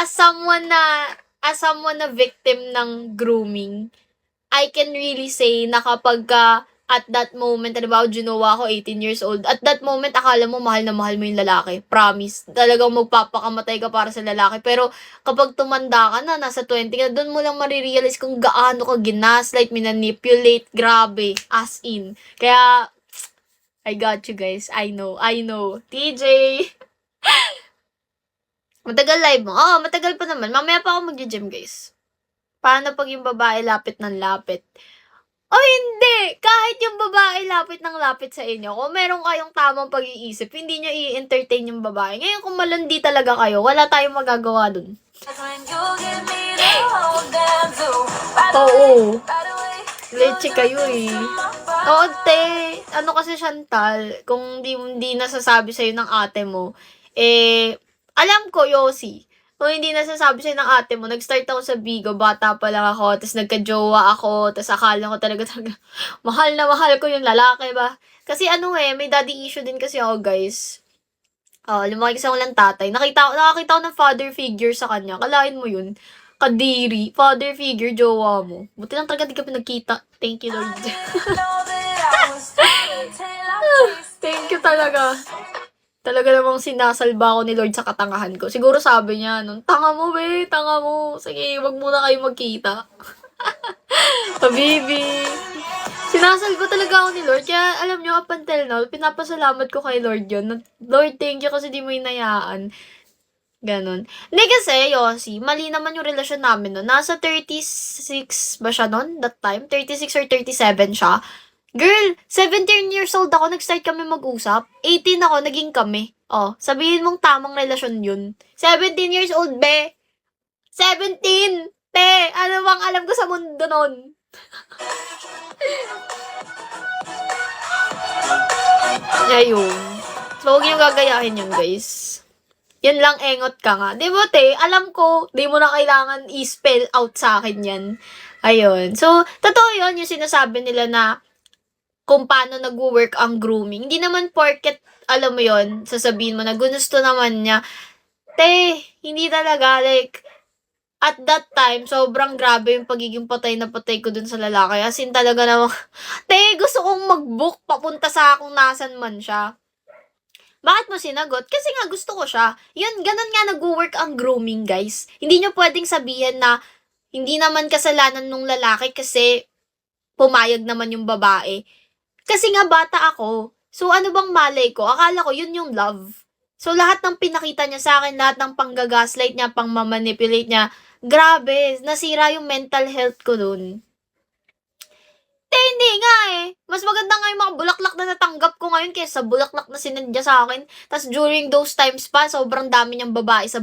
as someone na victim ng grooming, I can really say na kapagka at that moment, halimbawa, ginawa ko 18 years old, at that moment, akala mo mahal na mahal mo yung lalaki. Promise. Talagang magpapakamatay ka para sa lalaki. Pero kapag tumanda ka na, nasa 20 ka, doon mo lang marirealize kung gaano ka ginaslight, minanipulate, grabe, as in. Kaya, I got you guys. I know. TJ! Matagal live mo. Matagal pa naman. Mamaya pa ako mag-gym, guys. Paano pag yung babae lapit ng lapit? Hindi! Kahit yung babae lapit ng lapit sa inyo, kung meron kayong tamang pag-iisip, hindi nyo i-entertain yung babae. Ngayon, kung malandi talaga kayo, wala tayong magagawa dun. Oo. Leche kayo eh. Oo, te. Ano kasi, Chantal, kung hindi nasasabi sa'yo ng ate mo, alam ko, Yossi, kung hindi nasasabi sa'yo ng ate mo, nag-start ako sa Bigo, bata pa lang ako, tapos nagka-jowa ako, tapos akala ko talaga, mahal na mahal ko yung lalaki ba? Kasi may daddy issue din kasi ako, guys. Lumaki kasi ako ng tatay. Nakakita ko ng father figure sa kanya. Kalain mo yun. Kadiri. Father figure, jowa mo. Buti lang talaga di ka pinagkita. Thank you, Lord. Thank you talaga. Talaga namang sinasalba ako ni Lord sa katangahan ko. Siguro sabi niya, tanga mo, tanga mo. Sige, wag muna kayo magkita. Habibi. Sinasalba talaga ako ni Lord. Kaya, alam niyo, up until now, pinapasalamat ko kay Lord yun. Lord, thank you kasi di mo hinayaan. Ganon. Hindi kasi, Yossi, mali naman yung relasyon namin no. Nasa 36 ba siya nun? That time? 36 or 37 siya. Girl, 17 years old ako, nag-start kami mag-usap. 18 ako, naging kami. Sabihin mong tamang relasyon yun. 17 years old, be. 17! Te, ano bang alam ko sa mundo nun? Ayun. So, huwag yung gagayahin yun, guys. Yan lang, engot ka nga. Di ba, te? Alam ko, di mo na kailangan i-spell out sa akin yan. Ayun. So, totoo yun, yung sinasabi nila na kung paano nag-work ang grooming. Hindi naman porket, alam mo yon sasabihin mo na gusto naman niya. Te, hindi talaga, like, at that time, sobrang grabe yung pagiging patay na patay ko dun sa lalaki. As in, talaga namang, te, gusto kong mag-book papunta sa kung nasan man siya. Bakit mo sinagot? Kasi nga, gusto ko siya. Yun, ganun nga nag-work ang grooming, guys. Hindi nyo pwedeng sabihin na hindi naman kasalanan nung lalaki kasi pumayag naman yung babae. Kasi nga bata ako. So ano bang malay ko? Akala ko yun yung love. So lahat ng pinakita niya sa akin, lahat ng panggagaslight niya, pang-manipulate niya, grabe, nasira yung mental health ko dun. Hindi nga Mas maganda nga yung mga bulaklak na natanggap ko ngayon kaysa bulaklak na sinendya sa akin. Tapos during those times pa, sobrang dami niyang babae sa